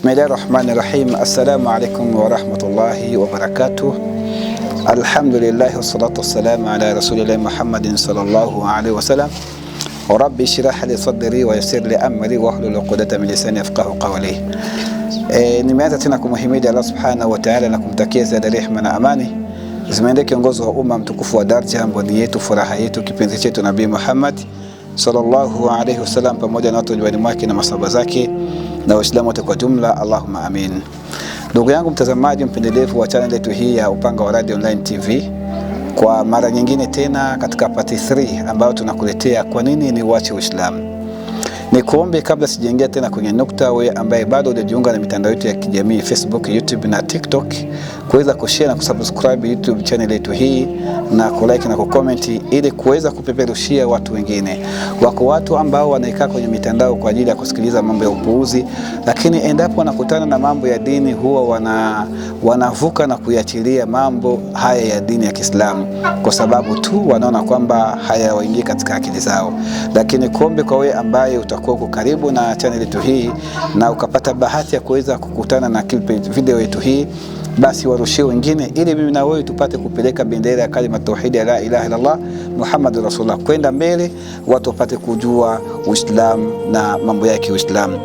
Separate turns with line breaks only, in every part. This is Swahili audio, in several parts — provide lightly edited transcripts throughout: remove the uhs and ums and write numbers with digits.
Bismillahirrahmanirrahim. Assalamu alaikum wa rahmatullahi wa barakatuh. Alhamdulillah wassalatu wassalamu ala rasulillah Muhammadin sallallahu alaihi wasallam. Rabbi shrah li sadri wa yassir li amri wahlul 'uqdatan min lisani yafqahu qawli. Nimeanza tena kumhimidi Allah subhanahu wa ta'ala na kumtakia ziada rehema na amani zimeendea kiongozi wa umma mtukufu wa daraja, mboni yetu, furaha yetu, kipenzi chetu Nabii Muhammad sallallahu alaihi wasallam, pamoja na watu nyumbani mwake na masahaba zake na Waislamu wote kwa jumla, Allahumma amin. Ndugu yangu mtazamaji mpendelevu wa channel yetu hii ya Upanga wa Radio Online TV, kwa mara nyingine tena katika part 3 ambayo tunakuletea kwa nini ni uache Uislamu. Ni kuombe kabla sijaingia tena kwenye nukta, wewe ambaye bado hujajiunga na mitandao yetu ya kijamii Facebook, YouTube na TikTok, kuweza kushare na kusubscribe YouTube channel yetu hii na kulike na kucomment ili kuweza kupeperushia watu wengine. Wako watu ambao wanaikaa kwenye mitandao kwa ajili ya kusikiliza mambo ya upuuzi, lakini endapo wanakutana na mambo ya dini huwa wanavuka na kuiachilia mambo haya ya dini ya Kiislamu kwa sababu tu wanaona kwamba hayawaingii katika akili zao. Lakini kuombe kwa wewe ambaye utakuwa uko karibu na channel yetu hii na ukapata bahati ya kuweza kukutana na video yetu hii, basi warushie wengine ili mimi na wewe tupate kupeleka bendera ya kalima tauhid ya la ilaha illallah Muhammadur Rasulullah kwenda mbele, watu wapate kujua Uislamu na mambo yake Uislamu.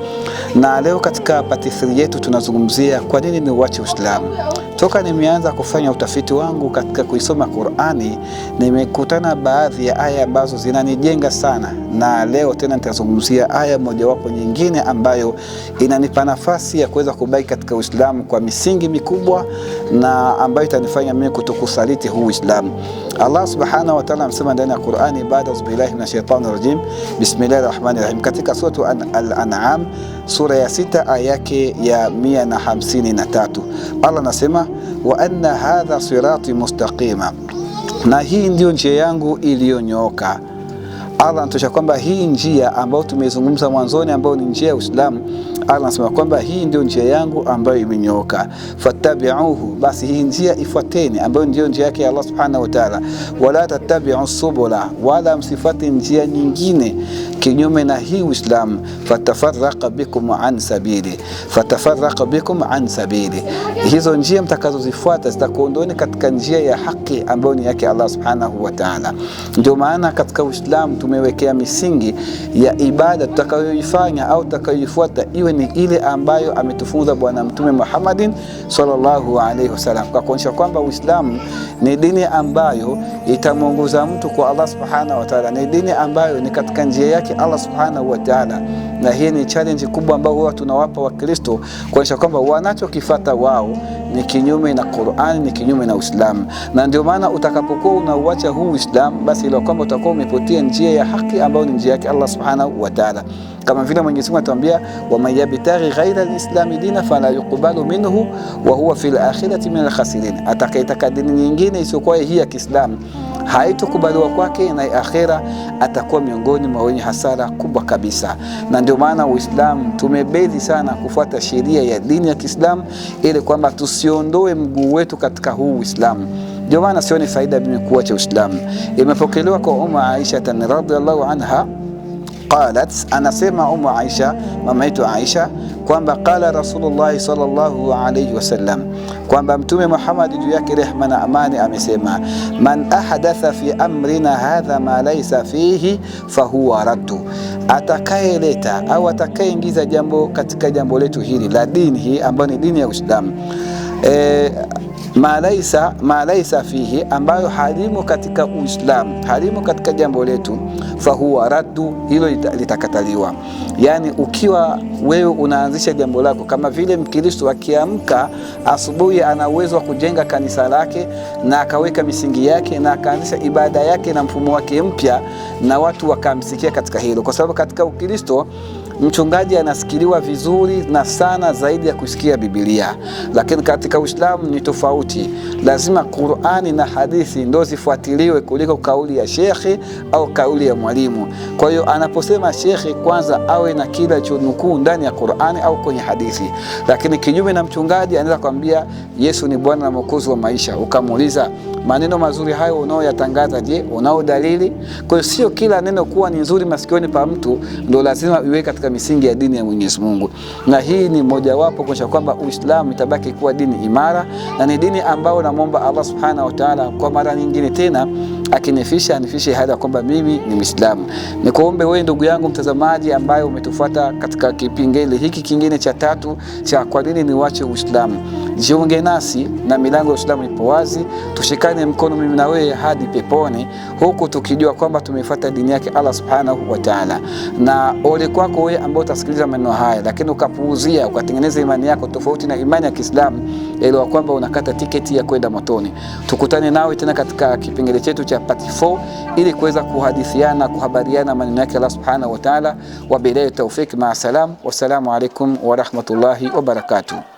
Na leo katika part 3 yetu tunazungumzia kwa nini ni uache Uislamu. Toka nimeanza kufanya utafiti wangu katika kuisoma Qur'ani, nimekutana baadhi ya aya ambazo zinanijenga sana, na leo tena nitazungumzia aya mojawapo nyingine ambayo inanipa nafasi ya kuweza kubaki katika Uislamu kwa misingi mikubwa na ambayo itanifanya mimi kutokusaliti huu Uislamu. Allah subhanahu wa ta'ala amesema ndani ya Qur'ani, baada billahi minash shaitani rajim, bismillahirrahmanirrahim, katika sura Al-An'am sura ya 6 aya yake ya 153. Allah anasema, wa anna hadha sirati mustaqima, na hii ndio njia yangu iliyonyooka. Allah anatosha kwamba hii njia ambayo tumezungumza mwanzoni, ambayo ni njia ya Uislamu, Allah anasema kwamba hii ndio njia yangu ambayo imenyooka, fattabi'uhu, basi hii njia ifuateni, ambayo ndio njia yake Allah subhanahu wa ta'ala. Wala tattabi'u subula, wala msifate njia nyingine kinyume na hii Uislamu, fatafarraqa bikum an sabili, fatafarraqa bikum an sabili. Hizo njia mtakazozifuata zitakuondoeni katika njia ya haki ambayo ni yake Allah subhanahu wa ta'ala. Ndio maana katika Uislamu tumewekea misingi ya ibada tutakayoifanya au tutakayoifuata iwe ni ile ambayo ametufunza Bwana Mtume Muhammadin sallallahu alaihi wasallam, kwa kuonyesha kwamba Uislamu ni dini ambayo itamuongoza mtu kwa Allah subhanahu wa ta'ala, ni dini ambayo ni katika njia yake Allah subhanahu wa ta'ala. Na hii ni challenge kubwa ambayo huwa tunawapa Wakristo, kuonyesha kwamba wanachokifuata wao ni kinyume na Qur'an, ni kinyume na Uislamu. Na ndio maana utakapokuwa unauacha huu Uislamu, basi ile kwamba utakuwa umepotea njia ya haki ambayo ni njia yake Allah subhanahu wa ta'ala. Kama vile Mwenyezi Mungu atuambia, wa man yabtaghi ghayra al-islam dina fala yuqbalu minhu wa huwa fil akhirati min al-khasirin, atakayetaka dini nyingine isiyokuwa hii ya Kiislamu haitokubaliwa kwake, na akhira atakuwa miongoni mwa wenye hasara kubwa kabisa. Na ndio maana Uislamu tumebezi sana kufuata sheria ya dini ya Kiislamu ili kwamba tusiondoe mguu wetu katika huu Uislamu. Ndio maana sioni faida mimi kuacha Uislamu. Imepokelewa kwa Aisha radhiyallahu anha qalat, anasema Aisha, mama yetu Aisha, kwamba qala Rasulullah sallallahu alayhi wasallam, kwamba Mtume Muhammad juu yake rehma na amani amesema, man ahadatha fi amrina hadha ma laysa fihi fahuwa raddu, atakayeleta au atakayeingiza jambo katika jambo letu hili la dini hii ambayo ni dini ya Uislamu, ma laysa fihi, ambayo halimu katika Uislamu, halimu katika jambo letu, fahuwa raddu, hilo litakataliwa. Yani ukiwa wewe unaanzisha jambo lako, kama vile Mkristo akiamka asubuhi ana uwezo wa kujenga kanisa lake na akaweka misingi yake na akaanzisha ibada yake na mfumo wake mpya, na watu wakamsikia katika hilo, kwa sababu katika Ukristo mchungaji anasikiliwa vizuri na sana zaidi ya kusikia Biblia. Lakini katika Uislamu ni tofauti, lazima Qur'ani na hadithi ndo zifuatiliwe kuliko kauli ya shekhi au kauli ya mwalimu. Kwa hiyo anaposema shekhi, kwanza awe na kila chonukuu ndani ya Qur'ani au kwenye hadithi. Lakini kinyume na mchungaji, anaweza kwambia Yesu ni Bwana na Mwokozi wa maisha, ukamuuliza maneno mazuri hayo unaoyatangaza, je, unao dalili? Kwa hiyo sio kila neno kuwa ni nzuri masikioni pa mtu ndo lazima iwe katika katika misingi ya dini ya Mwenyezi Mungu. Na hii ni mojawapo kuonyesha kwamba Uislamu itabaki kuwa dini imara, na ni dini ambayo namuomba Allah subhanahu wa ta'ala kwa mara nyingine tena anifishe hali ya kwamba mimi ni Muislamu. Nikuombe wewe ndugu yangu mtazamaji ambaye umetufuata katika kipengele hiki kingine cha 3 cha kwa nini niwache Uislamu, jiunge nasi na milango ya Uislamu ipo wazi, tushikane mkono mimi na wewe hadi peponi, huku tukijua kwamba tumefuata dini yake Allah subhanahu wa ta'ala. Na ole kwako wewe ambao utasikiliza maneno haya lakini ukapuuzia, ukatengeneza imani yako tofauti na imani ya Kiislamu, ili kwamba unakata tiketi ya kwenda motoni. Tukutane nawe tena katika kipengele chetu cha part 4 ili kuweza kuhadithiana, kuhabariana maneno yake Allah subhanahu wa ta'ala. Wa billahi tawfik, ma salam, wassalamu alaikum wa rahmatullahi wa barakatuh.